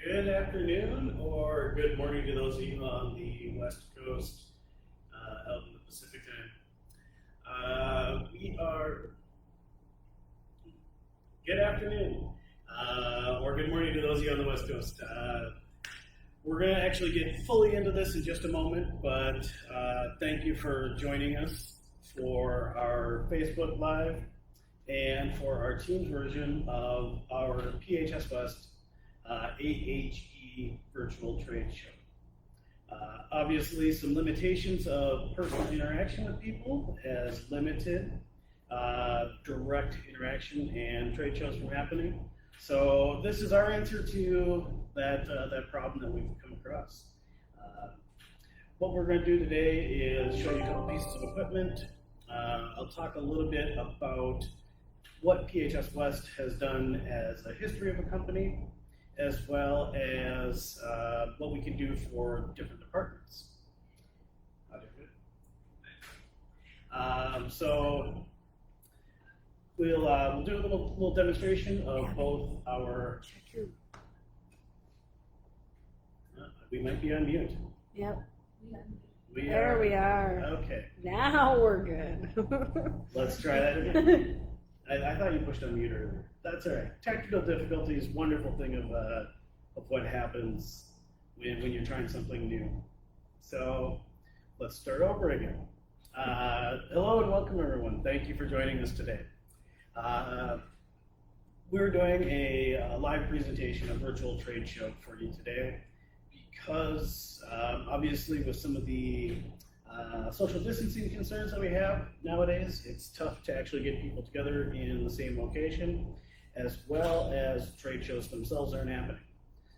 Good afternoon or good morning to those of you on the West Coast, out in the Pacific time. Good afternoon or good morning to those of you on the West Coast. We're going to actually get fully into this in just a moment, but thank you for joining us for our Facebook Live and for our Teams version of our PHS West AHE virtual trade show. Obviously, some limitations of personal interaction with people has limited direct interaction and trade shows from happening. So this is our answer to that problem that we've come across. What we're going to do today is show you a couple pieces of equipment. I'll talk a little bit about what PHS West has done as a history of a company, as well as what we can do for different departments. So we'll do a little demonstration of both our. We might be on mute. Yep. We are. Okay. Now we're good. Let's try that again. I thought you pushed on mute earlier. That's all right. Technical difficulties, wonderful thing of what happens when you're trying something new. So let's start over again. Hello and welcome everyone. Thank you for joining us today. We're doing a live presentation, a virtual trade show for you today, because obviously with some of the social distancing concerns that we have nowadays, it's tough to actually get people together in the same location, as well as trade shows themselves aren't happening.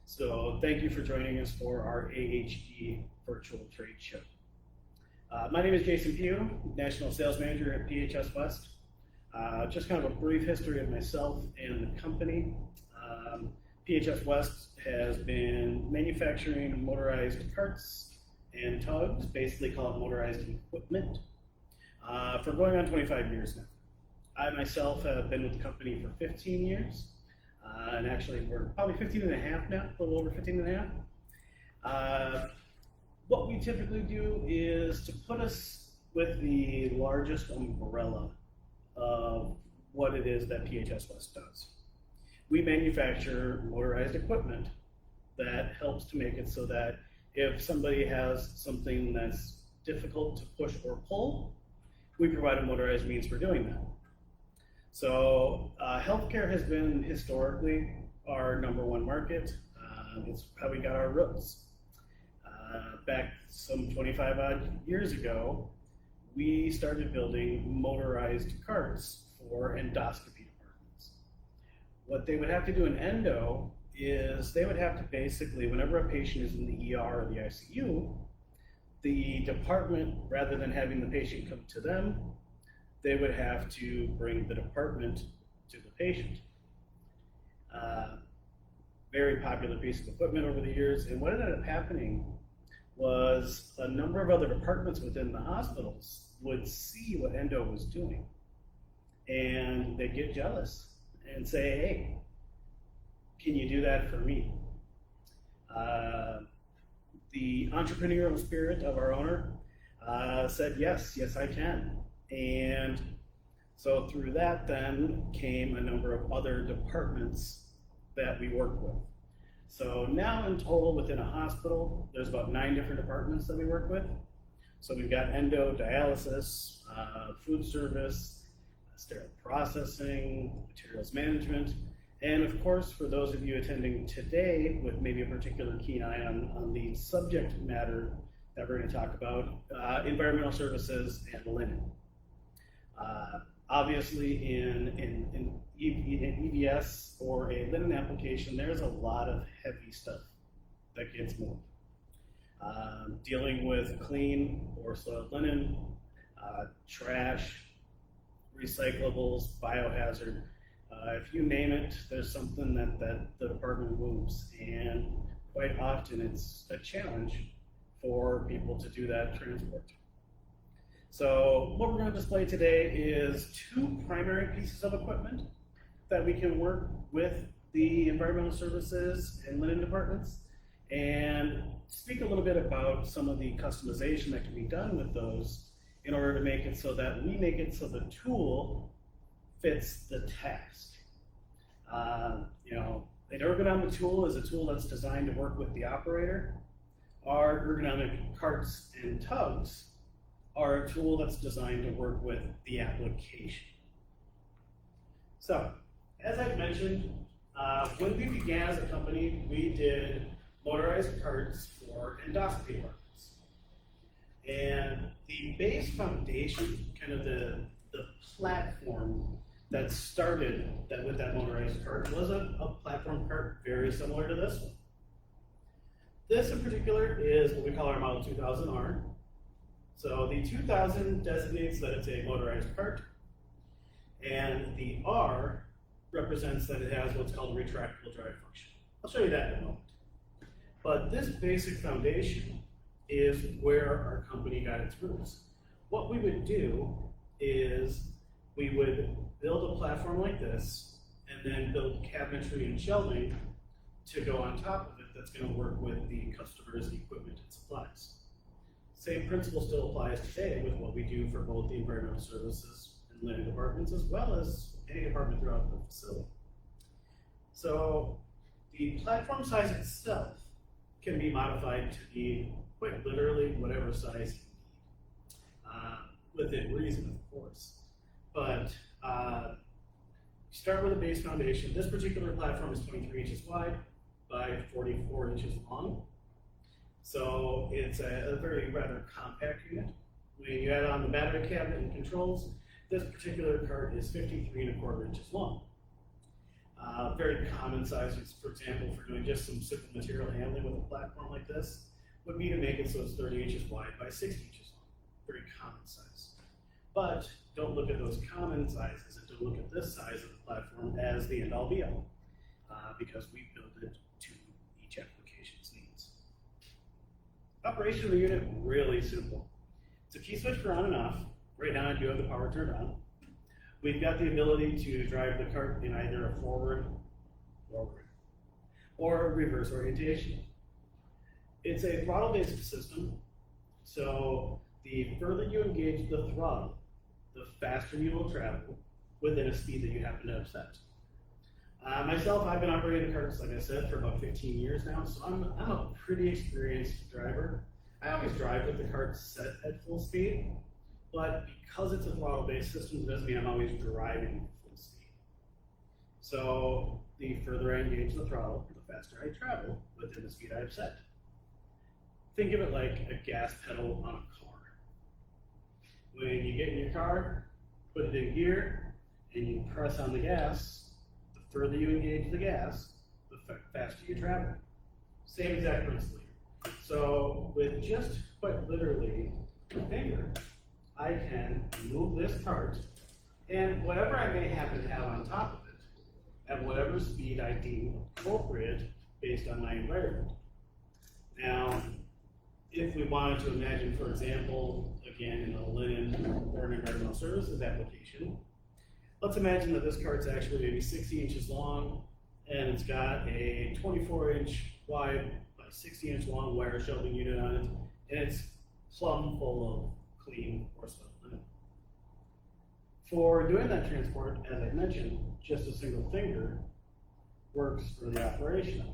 So thank you for joining us for our AHE virtual trade show. My name is Jason Pugh, National Sales Manager at PHS West. Just kind of a brief history of myself and the company. PHS West has been manufacturing motorized carts and tugs, basically called motorized equipment, for going on 25 years now. I myself have been with the company for 15 years, and actually we're probably 15 and a half now, a little over 15 and a half. What we typically do is to put us with the largest umbrella of what it is that PHS West does. We manufacture motorized equipment that helps to make it so that if somebody has something that's difficult to push or pull, we provide a motorized means for doing that. So healthcare has been historically our #1 market. It's how we got our roots. Back some 25 odd years ago, we started building motorized carts for endoscopy departments. What they would have to do in endo is they would have to basically, whenever a patient is in the ER or the ICU, the department, rather than having the patient come to them, they would have to bring the department to the patient. Very popular piece of equipment over the years, and what ended up happening was a number of other departments within the hospitals would see what endo was doing, and they'd get jealous and say, hey, can you do that for me? The entrepreneurial spirit of our owner said, yes, I can. And so through that then came a number of other departments that we work with. So now in total within a hospital, there's about 9 different departments that we work with. So we've got endo, dialysis, food service, sterile processing, materials management, and of course, for those of you attending today with maybe a particular keen eye on the subject matter that we're going to talk about, environmental services and linen. Obviously, in EVS or a linen application, there's a lot of heavy stuff that gets moved. Dealing with clean or soiled linen, trash, recyclables, biohazard. If you name it, there's something that the department moves, and quite often it's a challenge for people to do that transport. So what we're going to display today is 2 primary pieces of equipment that we can work with the environmental services and linen departments and speak a little bit about some of the customization that can be done with those in order to make it so that we make it so the tool fits the task. An ergonomic tool is a tool that's designed to work with the operator. Our ergonomic carts and tugs are a tool that's designed to work with the application. So, as I've mentioned, when we began as a company, we did motorized carts for endoscopy workers. And the base foundation, kind of the platform that started with that motorized cart was a platform cart very similar to this one. This in particular is what we call our Model 2000R. So the 2000 designates that it's a motorized cart, and the R represents that it has what's called a retractable drive function. I'll show you that in a moment. But this basic foundation is where our company got its roots. What we would do is we would build a platform like this and then build cabinetry and shelving to go on top of it that's going to work with the customer's equipment and supplies. Same principle still applies today with what we do for both the environmental services and linen departments as well as any department throughout the facility. So the platform size itself can be modified to be quite literally whatever size you need, within reason, of course. But start with a base foundation. This particular platform is 23 inches wide by 44 inches long. So it's a very rather compact unit. When you add on the battery cabinet and controls, this particular cart is 53¼ inches long. Very common sizes, for example, for doing just some simple material handling with a platform like this, would be to make it so it's 30 inches wide by 60 inches long. Very common size. But don't look at those common sizes and don't look at this size of the platform as the end all be all, because we build it to each application's needs. Operation of the unit, really simple. It's a key switch for on and off. Right now I do have the power turned on. We've got the ability to drive the cart in either a forward, or a reverse orientation. It's a throttle-based system, so the further you engage the throttle, the faster you will travel within a speed that you happen to have set. Myself, I've been operating carts, like I said, for about 15 years now, so I'm a pretty experienced driver. I always drive with the cart set at full speed, but because it's a throttle-based system, it doesn't mean I'm always driving at full speed. So the further I engage the throttle, the faster I travel within the speed I've set. Think of it like a gas pedal on a car. When you get in your car, put it in gear, and you press on the gas, the further you engage the gas, the faster you travel. Same exact principle here. So with just quite literally a finger, I can move this cart, and whatever I may happen to have on top of it, at whatever speed I deem appropriate based on my environment. Now, if we wanted to imagine, for example, again, in a linen or an environmental services application, let's imagine that this cart's actually maybe 60 inches long, and it's got a 24-inch wide by 60-inch long wire shelving unit on it, and it's plumb full of clean or sweat linen. For doing that transport, as I mentioned, just a single finger works for the operation.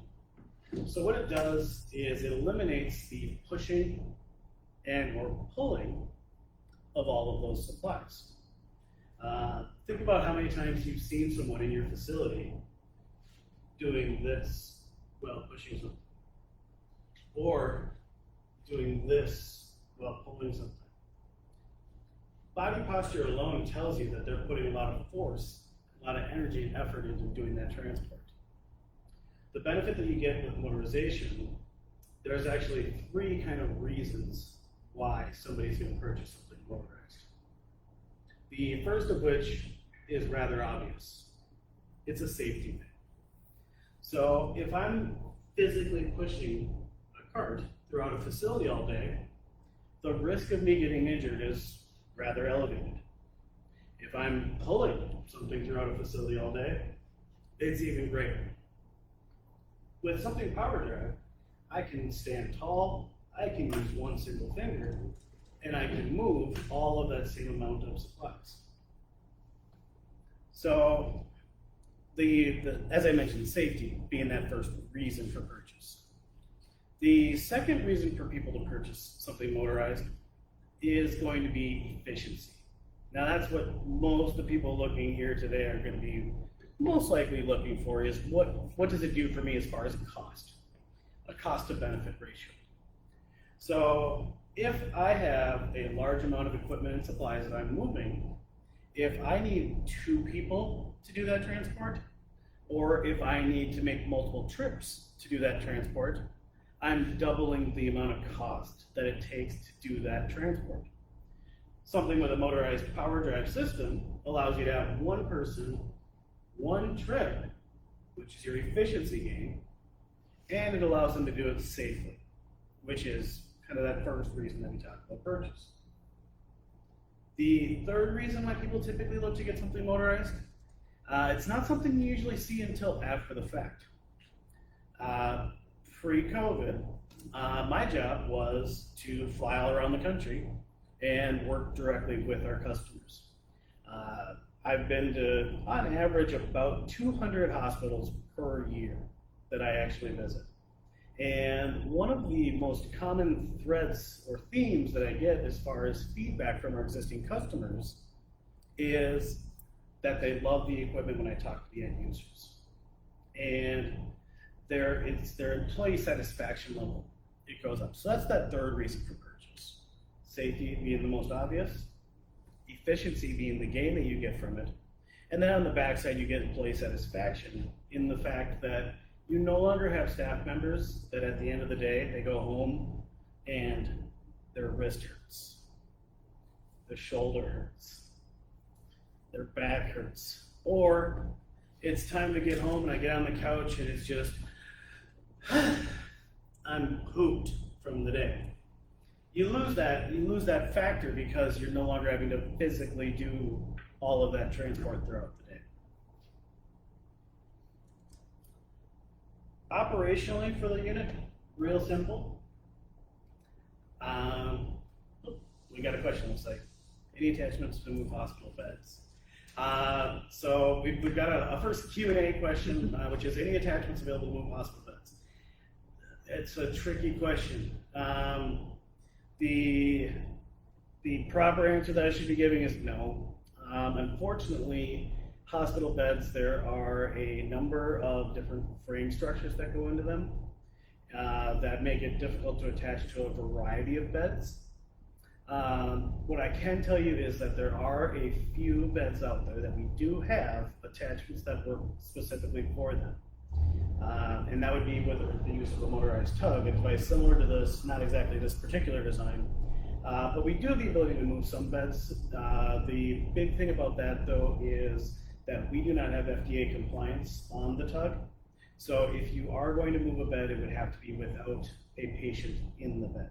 So what it does is it eliminates the pushing and or pulling of all of those supplies. Think about how many times you've seen someone in your facility doing this while pushing something, or doing this while pulling something. Body posture alone tells you that they're putting a lot of force, a lot of energy and effort into doing that transport. The benefit that you get with motorization, there's actually 3 kind of reasons why somebody's going to purchase something motorized. The first of which is rather obvious. It's a safety thing. So if I'm physically pushing a cart throughout a facility all day, the risk of me getting injured is rather elevated. If I'm pulling something throughout a facility all day, it's even greater. With something power drive, I can stand tall, I can use one single finger, and I can move all of that same amount of supplies. So, as I mentioned, safety being that first reason for purchase. The second reason for people to purchase something motorized is going to be efficiency. Now that's what most of the people looking here today are going to be most likely looking for, is what does it do for me as far as cost? A cost to benefit ratio. So if I have a large amount of equipment and supplies that I'm moving, if I need 2 people to do that transport, or if I need to make multiple trips to do that transport, I'm doubling the amount of cost that it takes to do that transport. Something with a motorized power drive system allows you to have 1 person, 1 trip, which is your efficiency gain, and it allows them to do it safely, which is kind of that first reason that we talked about purchase. The third reason why people typically look to get something motorized, it's not something you usually see until after the fact. Pre-COVID, my job was to fly all around the country and work directly with our customers. I've been to, on average, about 200 hospitals per year that I actually visit. And one of the most common threads or themes that I get as far as feedback from our existing customers is that they love the equipment when I talk to the end users. And it's their employee satisfaction level, it goes up. So that's that third reason for purchase. Safety being the most obvious, efficiency being the gain that you get from it, and then on the backside you get employee satisfaction in the fact that you no longer have staff members that at the end of the day, they go home and their wrist hurts, their shoulder hurts, their back hurts, or it's time to get home and I get on the couch and it's just, I'm pooped from the day. You lose that factor because you're no longer having to physically do all of that transport throughout the day. Operationally for the unit, real simple. We got a question, looks like. Any attachments to move hospital beds? So we've got a first Q&A question, which is any attachments available to move hospital beds? It's a tricky question. The proper answer that I should be giving is no. Unfortunately, hospital beds, there are a number of different frame structures that go into them that make it difficult to attach to a variety of beds. What I can tell you is that there are a few beds out there that we do have attachments that work specifically for them. And that would be with the use of a motorized tug. It's very similar to this, not exactly this particular design, but we do have the ability to move some beds. The big thing about that though is that we do not have FDA compliance on the tug. So if you are going to move a bed, it would have to be without a patient in the bed.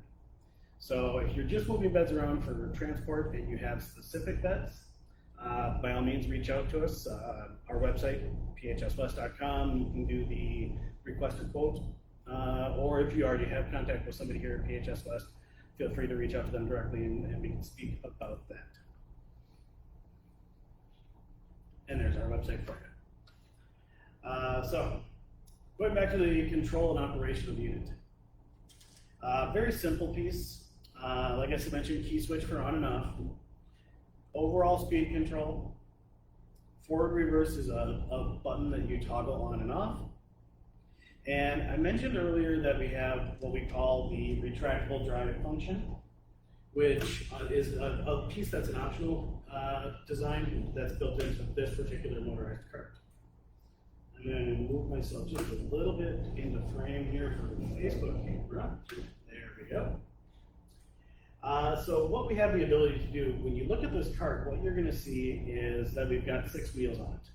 So if you're just moving beds around for transport and you have specific beds, by all means reach out to us. Our website, phswest.com, you can do the request a quote, or if you already have contact with somebody here at PHS West, feel free to reach out to them directly and we can speak about that. And there's our website for you. So, going back to the control and operation of the unit. Very simple piece. Like I mentioned, key switch for on and off. Overall speed control. Forward reverse is a button that you toggle on and off. And I mentioned earlier that we have what we call the retractable driving function, which is a piece that's an optional design that's built into this particular motorized cart. I'm going to move myself just a little bit into frame here for the Facebook camera. There we go. So what we have the ability to do, when you look at this cart, what you're going to see is that we've got 6 wheels on it.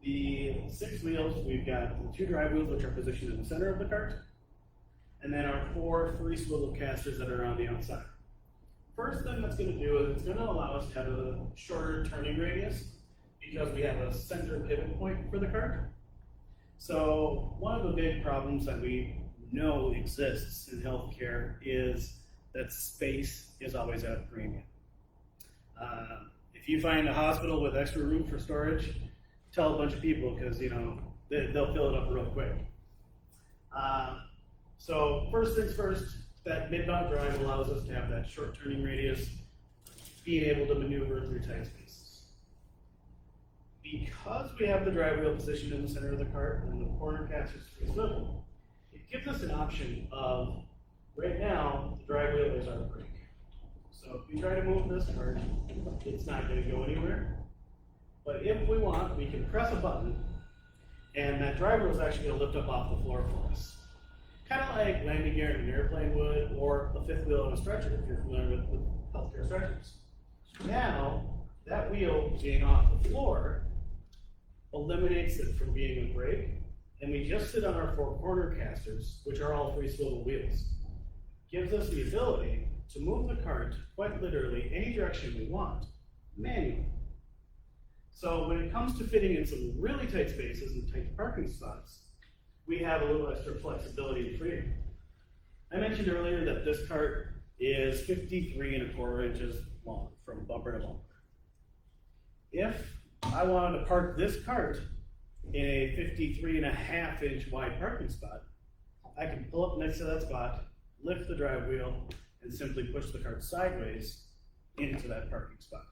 The 6 wheels, we've got the 2 drive wheels, which are positioned in the center of the cart, and then our 4 free swivel casters that are on the outside. First thing that's going to do is it's going to allow us to have a shorter turning radius because we have a center pivot point for the cart. So one of the big problems that we know exists in healthcare is that space is always at a premium. If you find a hospital with extra room for storage, tell a bunch of people because they'll fill it up real quick. So first things first, that mid-mount drive allows us to have that short turning radius, being able to maneuver through tight spaces. Because we have the drive wheel positioned in the center of the cart and the corner casters swivel, it gives us an option of, right now, the drive wheel is our brake. So if we try to move this cart, it's not going to go anywhere. But if we want, we can press a button, and that drive wheel is actually going to lift up off the floor for us. Kind of like landing gear in an airplane would, or a fifth wheel on a stretcher, if you're familiar with healthcare stretchers. Now, that wheel being off the floor eliminates it from being a brake, and we just sit on our four corner casters, which are all free swivel wheels. Gives us the ability to move the cart quite literally any direction we want, manually. So when it comes to fitting in some really tight spaces and tight parking spots, we have a little extra flexibility and freedom. I mentioned earlier that this cart is 53¼ inches long from bumper to bumper. If I wanted to park this cart in a 53½ inch wide parking spot, I can pull up next to that spot, lift the drive wheel, and simply push the cart sideways into that parking spot.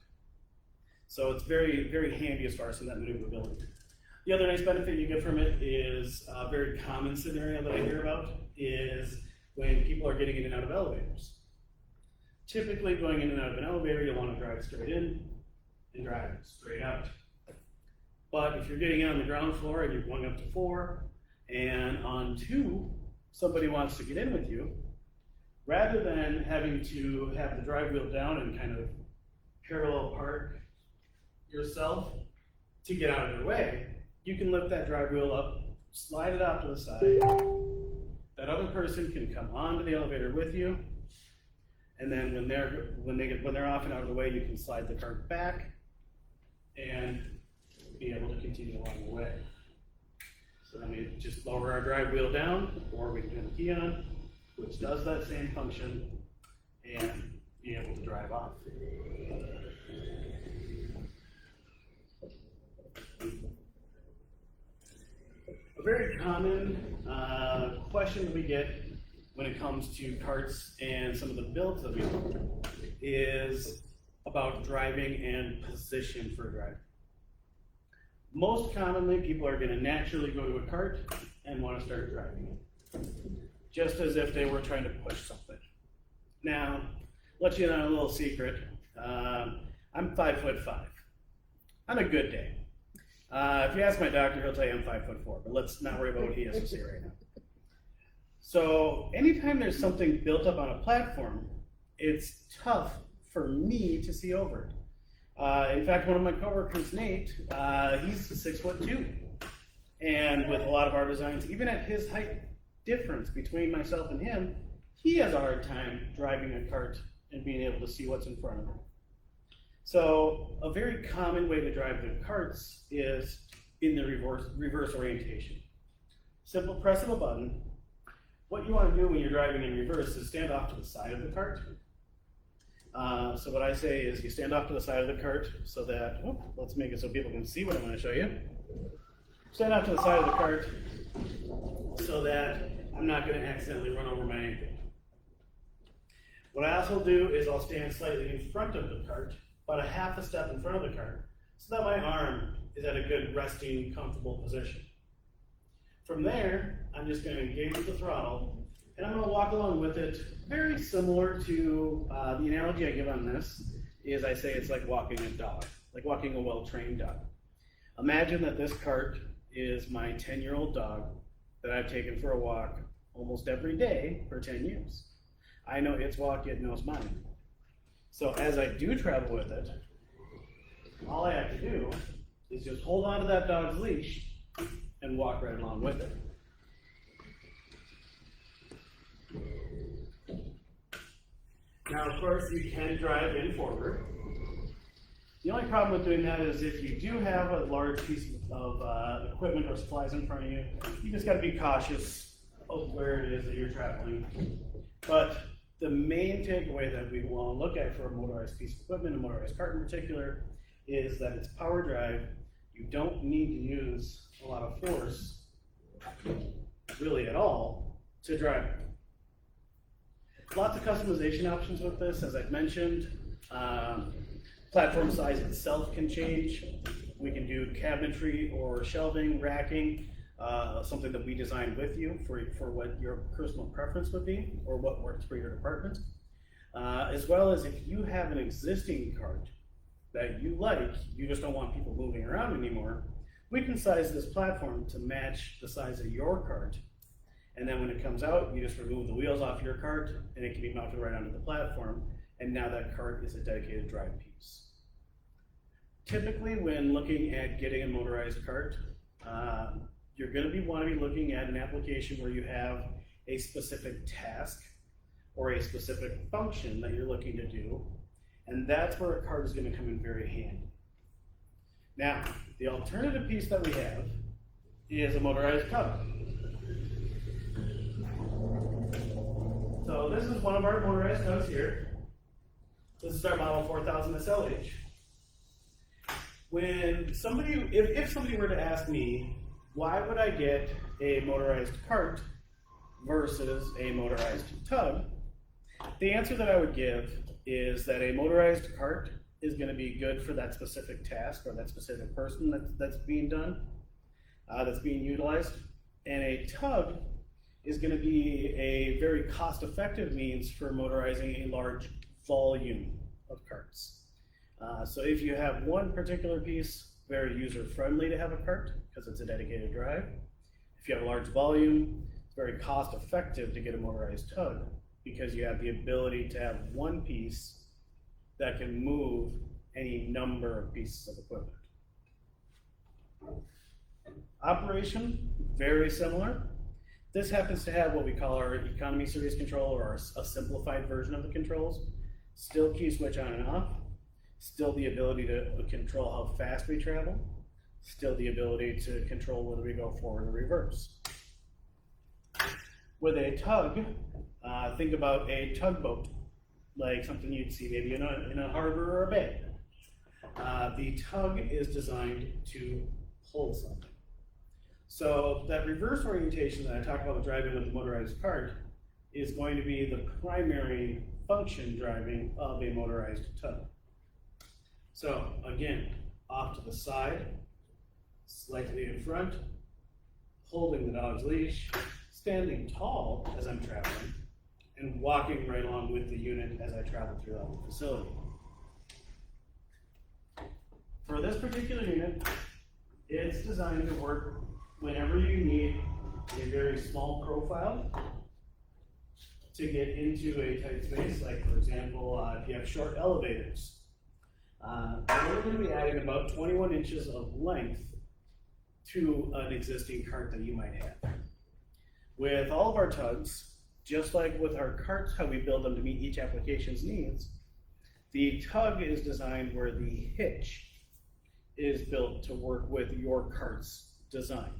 So it's very, very handy as far as that maneuverability. The other nice benefit you get from it is a very common scenario that I hear about is when people are getting in and out of elevators. Typically going in and out of an elevator, you'll want to drive straight in and drive straight out. But if you're getting on the ground floor and you're going up to 4, and on 2, somebody wants to get in with you, rather than having to have the drive wheel down and kind of parallel park yourself to get out of their way, you can lift that drive wheel up, slide it off to the side. That other person can come onto the elevator with you, and then when they're off and out of the way, you can slide the cart back and be able to continue along the way. So then we just lower our drive wheel down, or we can turn the key on, which does that same function, and be able to drive off. A very common question that we get when it comes to carts and some of the builds that we do is about driving and position for driving. Most commonly, people are going to naturally go to a cart and want to start driving it, just as if they were trying to push something. Now, let you in on a little secret. I'm 5'5". On a good day. If you ask my doctor, he'll tell you I'm 5'4", but let's not worry about what he has to say right now. So anytime there's something built up on a platform, it's tough for me to see over it. In fact, one of my coworkers, Nate, he's 6'2", and with a lot of our designs, even at his height difference between myself and him, he has a hard time driving a cart and being able to see what's in front of him. So a very common way to drive the carts is in the reverse orientation. Simple press of a button. What you want to do when you're driving in reverse is stand off to the side of the cart. So what I say is you stand off to the side of the cart so that, let's make it so people can see what I'm going to show you. Stand off to the side of the cart so that I'm not going to accidentally run over my ankle. What I also do is I'll stand slightly in front of the cart, about a half a step in front of the cart, so that my arm is at a good resting, comfortable position. From there, I'm just going to engage the throttle, and I'm going to walk along with it. Very similar to the analogy I give on this is I say it's like walking a dog, like walking a well-trained dog. Imagine that this cart is my 10-year-old dog that I've taken for a walk almost every day for 10 years. I know its walk, it knows mine. So as I do travel with it, all I have to do is just hold on to that dog's leash and walk right along with it. Now, of course, you can drive in forward. The only problem with doing that is if you do have a large piece of equipment or supplies in front of you, you just gotta be cautious of where it is that you're traveling. But the main takeaway that we want to look at for a motorized piece of equipment, a motorized cart in particular, is that it's power drive. You don't need to use a lot of force, really at all, to drive it. Lots of customization options with this, as I've mentioned. Platform size itself can change. We can do cabinetry or shelving, racking, something that we designed with you for what your personal preference would be or what works for your department. As well as if you have an existing cart that you like, you just don't want people moving around anymore, we can size this platform to match the size of your cart. And then when it comes out, you just remove the wheels off your cart and it can be mounted right onto the platform. And now that cart is a dedicated drive piece. Typically, when looking at getting a motorized cart, you're going to want to be looking at an application where you have a specific task or a specific function that you're looking to do, and that's where a cart is going to come in very handy. Now, the alternative piece that we have is a motorized tug. So this is one of our motorized tugs here. This is our model 4000 SLH. When somebody, if somebody were to ask me, why would I get a motorized cart versus a motorized tug? The answer that I would give is that a motorized cart is going to be good for that specific task or that specific person that's being done, that's being utilized. And a tug is going to be a very cost-effective means for motorizing a large volume of carts. So if you have one particular piece, very user-friendly to have a cart because it's a dedicated drive. If you have a large volume, it's very cost-effective to get a motorized tug because you have the ability to have one piece that can move any number of pieces of equipment. Operation, very similar. This happens to have what we call our economy series control or a simplified version of the controls. Still key switch on and off. Still the ability to control how fast we travel. Still the ability to control whether we go forward or reverse. With a tug, think about a tugboat, like something you'd see maybe in a harbor or a bay. The tug is designed to pull something. So that reverse orientation that I talked about with driving with a motorized cart is going to be the primary function driving of a motorized tug. So again, off to the side, slightly in front, holding the dog's leash, standing tall as I'm traveling, and walking right along with the unit as I travel throughout the facility. For this particular unit, it's designed to work whenever you need a very small profile to get into a tight space, like for example, if you have short elevators. We're going to be adding about 21 inches of length to an existing cart that you might have. With all of our tugs, just like with our carts, how we build them to meet each application's needs, the tug is designed where the hitch is built to work with your cart's design.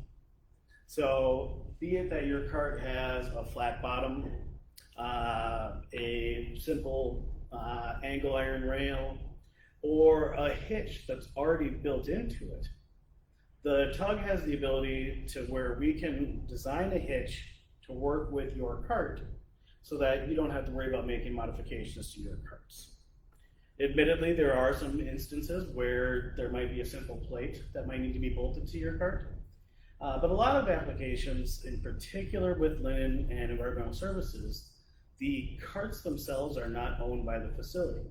So be it that your cart has a flat bottom, a simple angle iron rail, or a hitch that's already built into it, the tug has the ability to where we can design a hitch to work with your cart so that you don't have to worry about making modifications to your carts. Admittedly, there are some instances where there might be a simple plate that might need to be bolted to your cart. But a lot of applications, in particular with linen and environmental services, the carts themselves are not owned by the facility.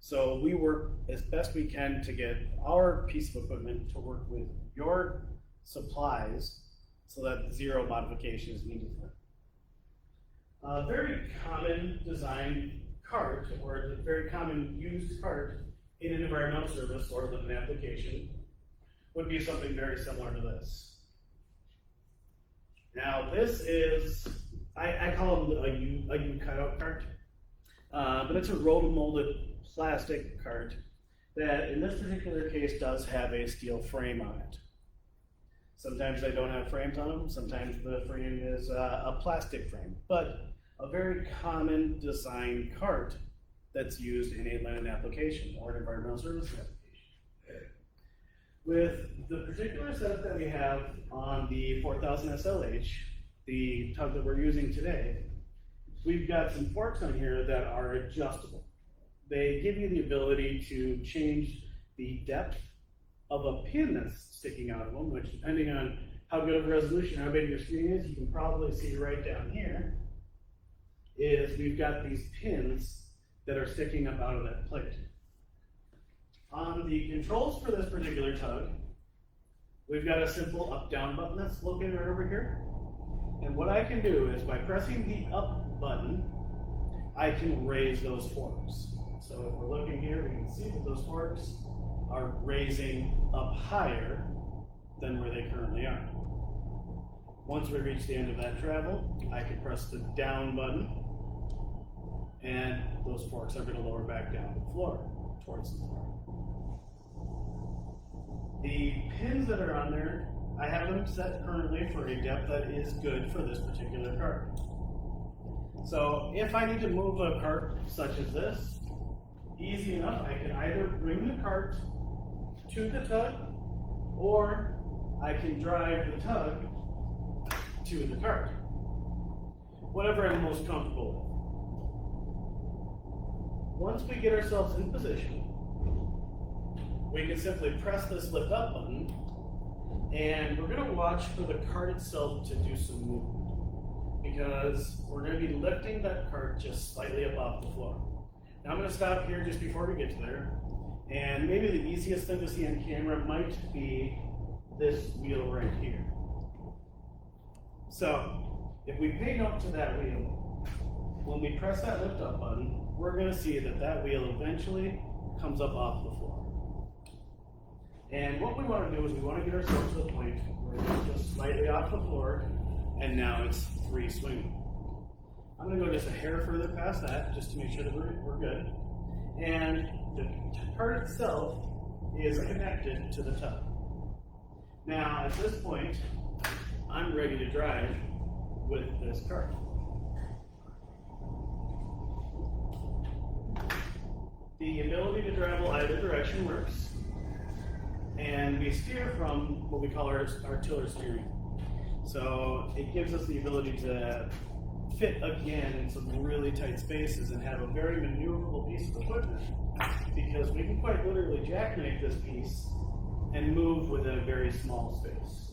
So we work as best we can to get our piece of equipment to work with your supplies so that zero modification is needed for it. A very common design cart, or a very common used cart in an environmental service or with an application, would be something very similar to this. Now this is, I call it a U cutout cart, but it's a roll-molded plastic cart that in this particular case does have a steel frame on it. Sometimes they don't have frames on them, sometimes the frame is a plastic frame, but a very common design cart that's used in a linen application or an environmental services application. With the particular setup that we have on the 4000 SLH, the tug that we're using today, we've got some forks on here that are adjustable. They give you the ability to change the depth of a pin that's sticking out of them, which depending on how good of a resolution, how big your screen is, you can probably see right down here, is we've got these pins that are sticking up out of that plate. On the controls for this particular tug, we've got a simple up-down button that's located right over here. And what I can do is by pressing the up button, I can raise those forks. So if we're looking here, we can see that those forks are raising up higher than where they currently are. Once we reach the end of that travel, I can press the down button, and those forks are going to lower back down to the floor, towards the floor. The pins that are on there, I have them set currently for a depth that is good for this particular cart. So if I need to move a cart such as this, easy enough, I can either bring the cart to the tug, or I can drive the tug to the cart. Whatever I'm most comfortable with. Once we get ourselves in position, we can simply press this lift up button, and we're going to watch for the cart itself to do some movement, because we're going to be lifting that cart just slightly above the floor. Now I'm going to stop here just before we get to there, and maybe the easiest thing to see on camera might be this wheel right here. So if we pay up to that wheel, when we press that lift up button, we're going to see that that wheel eventually comes up off the floor. And what we want to do is we want to get ourselves to the point where it's just slightly off the floor, and now it's free swinging. I'm going to go just a hair further past that, just to make sure that we're good. And the cart itself is connected to the tug. Now, at this point, I'm ready to drive with this cart. The ability to travel either direction works. And we steer from what we call our tiller steering. So it gives us the ability to fit again in some really tight spaces and have a very maneuverable piece of equipment, because we can quite literally jackknife this piece and move within a very small space.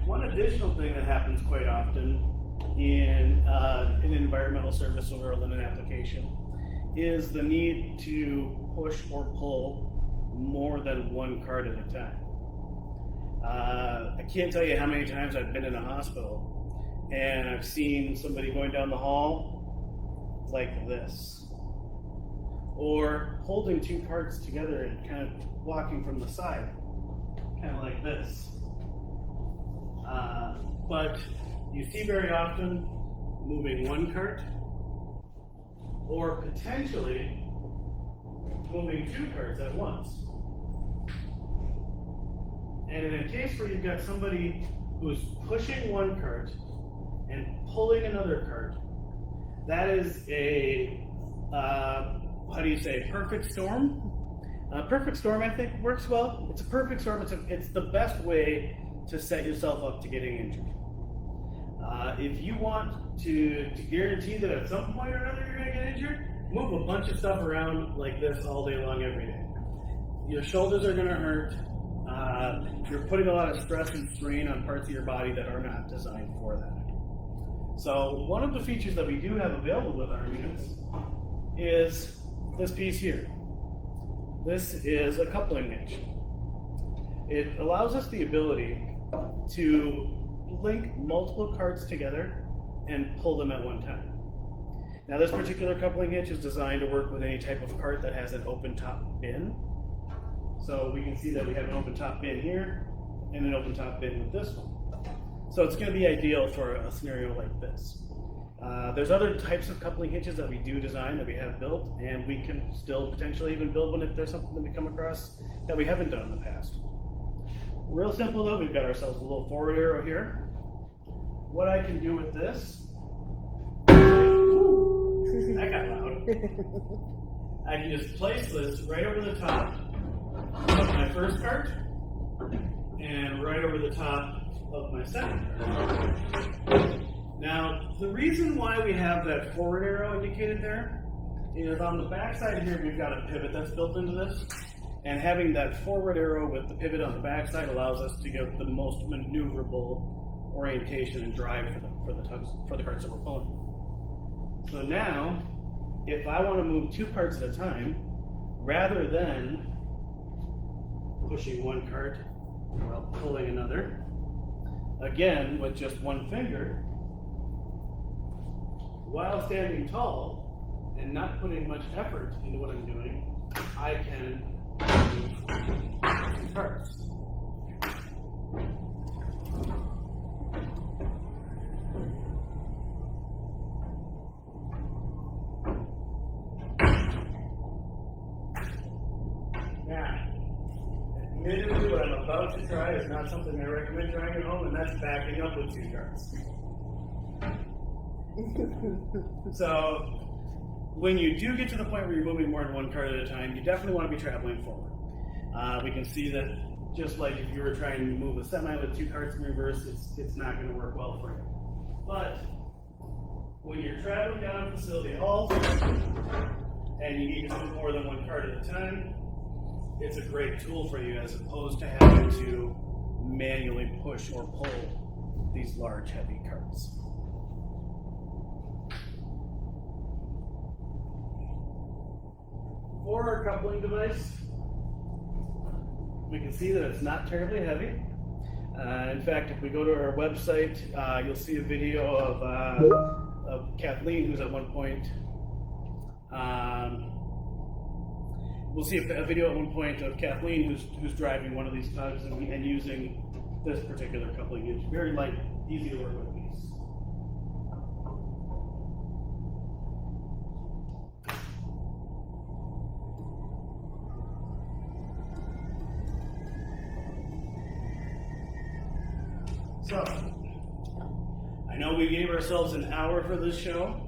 One additional thing that happens quite often in an environmental service or a linen application is the need to push or pull more than one cart at a time. I can't tell you how many times I've been in a hospital and I've seen somebody going down the hall like this, or holding two carts together and kind of walking from the side, kind of like this. But you see very often moving one cart, or potentially moving two carts at once. And in a case where you've got somebody who's pushing one cart and pulling another cart, that is a, perfect storm? Perfect storm, I think, works well. It's a perfect storm. It's the best way to set yourself up to getting injured. If you want to guarantee that at some point or another you're going to get injured, move a bunch of stuff around like this all day long, every day. Your shoulders are going to hurt. You're putting a lot of stress and strain on parts of your body that are not designed for that. So one of the features that we do have available with our units is this piece here. This is a coupling hitch. It allows us the ability to link multiple carts together and pull them at one time. Now this particular coupling hitch is designed to work with any type of cart that has an open top bin. So we can see that we have an open top bin here and an open top bin with this one. So it's going to be ideal for a scenario like this. There's other types of coupling hitches that we do design, that we have built, and we can still potentially even build one if there's something that we come across that we haven't done in the past. Real simple though, we've got ourselves a little forward arrow here. What I can do with this, that got loud. I can just place this right over the top of my first cart and right over the top of my second cart. Now, the reason why we have that forward arrow indicated there is on the back side here we've got a pivot that's built into this, and having that forward arrow with the pivot on the back side allows us to get the most maneuverable orientation and drive for the carts that we're pulling. So now, if I want to move two carts at a time, rather than pushing one cart while pulling another, again with just one finger, while standing tall and not putting much effort into what I'm doing, I can move two carts. Now, admittedly, what I'm about to try is not something I recommend trying at home, and that's backing up with two carts. So, when you do get to the point where you're moving more than one cart at a time, you definitely want to be traveling forward. We can see that just like if you were trying to move a semi with two carts in reverse, it's not going to work well for you. But when you're traveling down a facility hall and you need to move more than one cart at a time, it's a great tool for you as opposed to having to manually push or pull these large, heavy carts. For our coupling device, we can see that it's not terribly heavy. In fact, if we go to our website, you'll see a video of Kathleen, who's at one point, we'll see a video at one point of Kathleen who's driving one of these tugs and using this particular coupling hitch. Very light, easy to work with piece. So, I know we gave ourselves an hour for this show.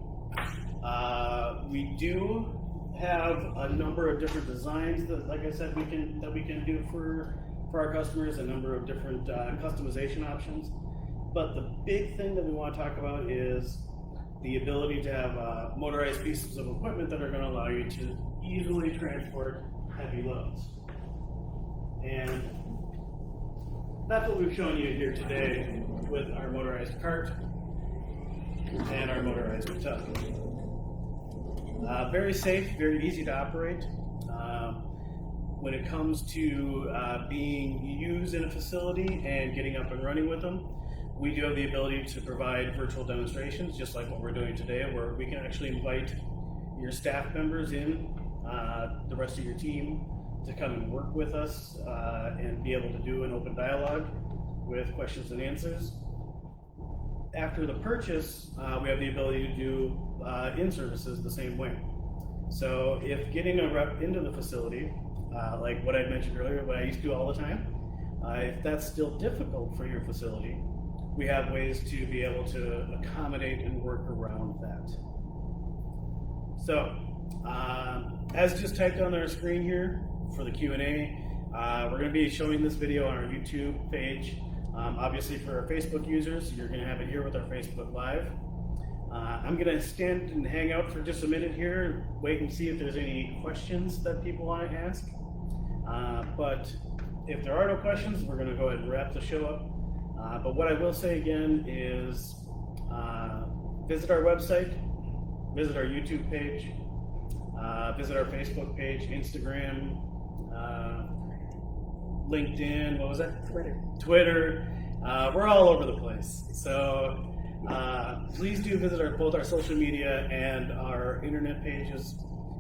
We do have a number of different designs that, like I said, we can do for our customers, a number of different customization options. But the big thing that we want to talk about is the ability to have motorized pieces of equipment that are going to allow you to easily transport heavy loads. And that's what we've shown you here today with our motorized cart and our motorized tug. Very safe, very easy to operate. When it comes to being used in a facility and getting up and running with them, we do have the ability to provide virtual demonstrations, just like what we're doing today, where we can actually invite your staff members in, the rest of your team, to come and work with us and be able to do an open dialogue with questions and answers. After the purchase, we have the ability to do in-services the same way. So if getting a rep into the facility, like what I mentioned earlier, what I used to do all the time, if that's still difficult for your facility, we have ways to be able to accommodate and work around that. So, as just typed on our screen here for the Q&A, we're going to be showing this video on our YouTube page. Obviously for our Facebook users, you're going to have it here with our Facebook Live. I'm going to stand and hang out for just a minute here, wait and see if there's any questions that people want to ask. But if there are no questions, we're going to go ahead and wrap the show up. But what I will say again is visit our website, visit our YouTube page, visit our Facebook page, Instagram, LinkedIn, what was that? Twitter. Twitter. We're all over the place. So please do visit both our social media and our internet pages,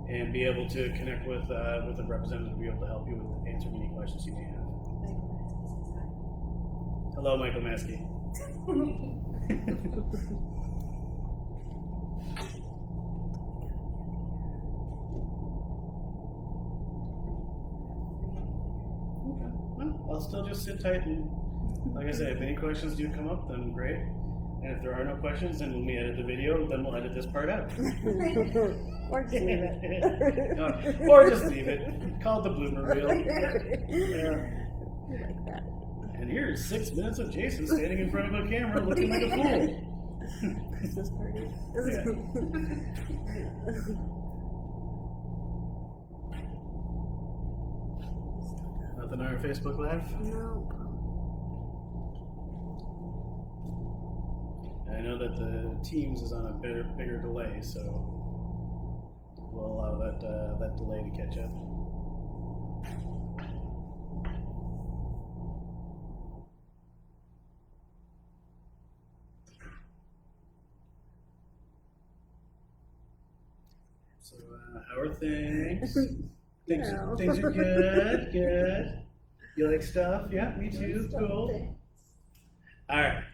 and be able to connect with a representative to be able to help you with answering any questions you may have. Hello, Michael Maskey. Well, I'll still just sit tight, and like I said, if any questions do come up, then great. And if there are no questions, then when we edit the video, then we'll edit this part out. Or just leave it. Or just leave it. Call it the blooper reel. Yeah. Like that. And here's 6 minutes of Jason standing in front of a camera looking like a fool. Christmas party. Yeah. Nothing on our Facebook Live? No. I know that the Teams is on a bigger delay, so we'll allow that delay to catch up. So how are things? Things are good, good. You like stuff? Yeah, me too. Cool. All right.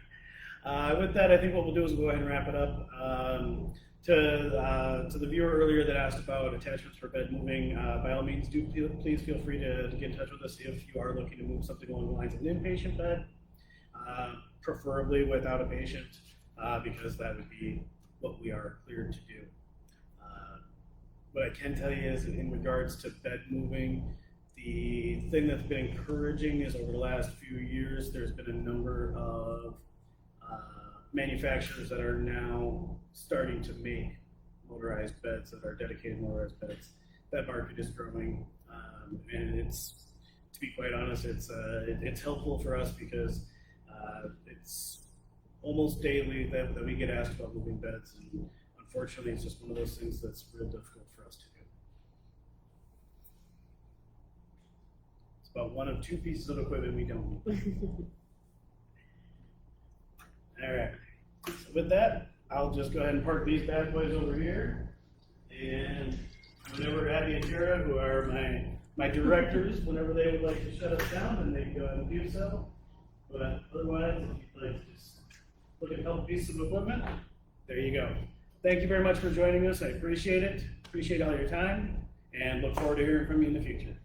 With that, I think what we'll do is we'll go ahead and wrap it up. To the viewer earlier that asked about attachments for bed moving, by all means, please feel free to get in touch with us if you are looking to move something along the lines of an inpatient bed, preferably without a patient, because that would be what we are cleared to do. What I can tell you is, in regards to bed moving, the thing that's been encouraging is over the last few years, there's been a number of manufacturers that are now starting to make motorized beds that are dedicated motorized beds. That market is growing, and it's, to be quite honest, it's helpful for us because it's almost daily that we get asked about moving beds, and unfortunately, it's just one of those things that's real difficult for us to do. It's about one of two pieces of equipment we don't need. All right. So with that, I'll just go ahead and park these bad boys over here. And whenever Abby and Tara, who are my directors, whenever they would like to shut us down, then they can go ahead and do so. But otherwise, if you'd like to just look at a couple pieces of equipment, there you go. Thank you very much for joining us. I appreciate it. Appreciate all your time, and look forward to hearing from you in the future.